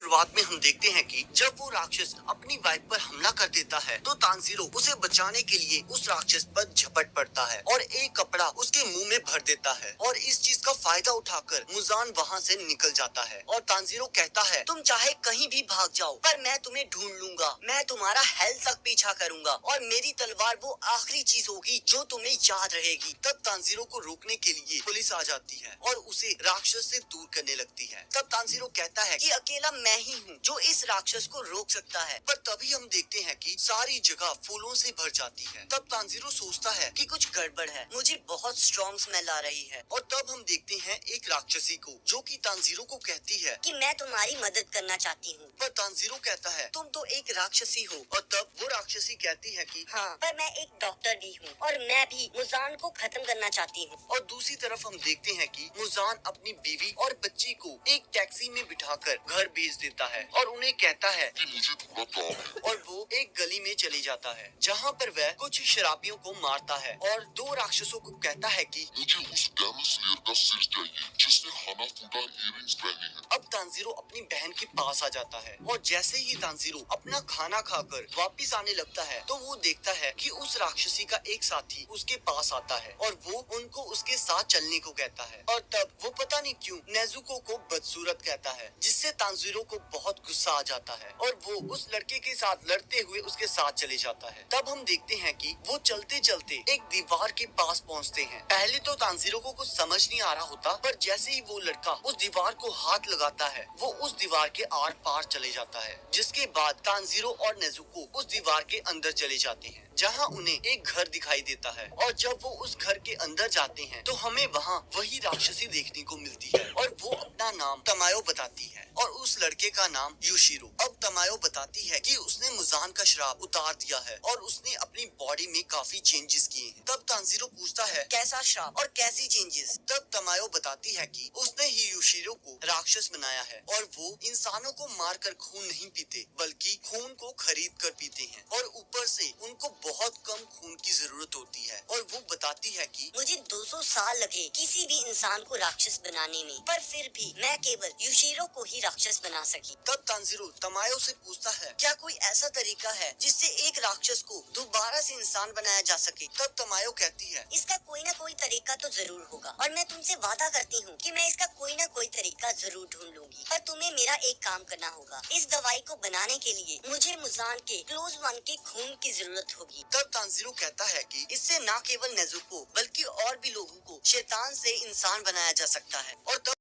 शुरुआत में हम देखते हैं कि जब वो राक्षस अपनी वाइफ पर हमला कर देता है तो तानजीरो उसे बचाने के लिए उस राक्षस पर झपट पड़ता है और एक कपड़ा उसके मुंह में भर देता है और इस चीज का फायदा उठाकर मुजान वहाँ से निकल जाता है और तानजीरो कहता है, तुम चाहे कहीं भी भाग जाओ पर मैं तुम्हें ढूंढ लूंगा, मैं तुम्हारा हेल तक पीछा करूंगा और मेरी तलवार वो आखिरी चीज होगी जो तुम्हें याद रहेगी। तब तानजीरो को रोकने के लिए पुलिस आ जाती है और उसे राक्षस से दूर करने लगती है। तब तानजीरो कहता है कि अकेला मैं ही हूँ जो इस राक्षस को रोक सकता है, पर तभी हम देखते हैं कि सारी जगह फूलों से भर जाती है। तब तानजीरो सोचता है कि कुछ गड़बड़ है, मुझे बहुत स्ट्रॉन्ग स्मेल आ रही है और तब हम देखते हैं एक राक्षसी को जो कि तानजीरो को कहती है कि मैं तुम्हारी मदद करना चाहती हूँ। पर तानजीरो कहता है, तुम तो एक राक्षसी हो। और तब वो राक्षसी कहती है कि हाँ, पर मैं एक डॉक्टर भी हूँ और मैं भी मुजान को खत्म करना चाहती हूँ। और दूसरी तरफ हम देखते हैं कि मुजान अपनी बीवी और बच्ची को एक टैक्सी में बिठाकर घर भेज देता है और उन्हें कहता है कि मुझे थोड़ा काम है और वो एक गली में चली जाता है जहाँ पर वह कुछ शराबियों को मारता है और दो राक्षसों को कहता है कि मुझे उस डेमन स्लेयर का सिर चाहिए जिसने हानाफूटा इयररिंग्स पहनी है। अब तानजीरो अपनी बहन के पास आ जाता है और जैसे ही तानजीरो अपना खाना खाकर वापस आने लगता है तो वो देखता है कि उस राक्षसी का एक साथी उसके पास आता है और वो उनको उसके साथ चलने को कहता है और तब वो पता नहीं क्यों नेजुको को बदसूरत कहता है, जिससे तानजीरो को बहुत गुस्सा आ जाता है और वो उस लड़के के साथ लड़ते हुए उसके साथ चले जाता है। तब हम देखते हैं कि वो चलते चलते एक दीवार के पास पहुंचते हैं। पहले तो तानजीरो को कुछ समझ नहीं आ रहा होता, पर जैसे ही वो लड़का उस दीवार को हाथ लगाता है वो उस दीवार के आर पार चले जाता है, जिसके बाद तानजीरो और नेजुको उस दीवार के अंदर चले जाते हैं जहाँ उन्हें एक घर दिखाई देता है और जब वो उस घर के अंदर जाते हैं तो हमें वहाँ वही राक्षसी देखने को मिलती है और वो अपना नाम तमायो बताती है और उस लड़के का नाम यूशिरो। अब तमायो बताती है कि उसने मुजान का श्राप उतार दिया है और उसने अपनी बॉडी में काफी चेंजेस किए हैं। तब तानजीरो पूछता है, कैसा श्राप और कैसी चेंजेस? तब तमायो बताती है कि उसने ही यूशिरो को राक्षस बनाया है और वो इंसानों को मारकर खून नहीं पीते बल्कि खून को खरीद कर पीते हैं और ऊपर से उनको बहुत कम खून की जरूरत होती है। और वो बताती है कि मुझे 200 साल लगे किसी भी इंसान को राक्षस बनाने में, पर फिर भी मैं केवल यूशिरो को ही राक्षस बना सकी। तब तानजीरो तमायो से पूछता है, क्या कोई ऐसा तरीका है जिससे एक राक्षस को दोबारा से इंसान बनाया जा सके? तब तमायो कहती है, इसका कोई ना कोई तरीका तो जरूर होगा और मैं तुमसे वादा करती हूँ कि मैं इसका कोई ना कोई तरीका जरूर ढूंढ लूंगी, पर तुम्हें मेरा एक काम करना होगा। इस दवाई को बनाने के लिए मुझे मुजान के क्लोज वन के खून की जरूरत होगी। तब तानजीरो कहता है कि इससे न केवल नेजुको बल्कि और भी लोगों को शैतान से इंसान बनाया जा सकता है और तब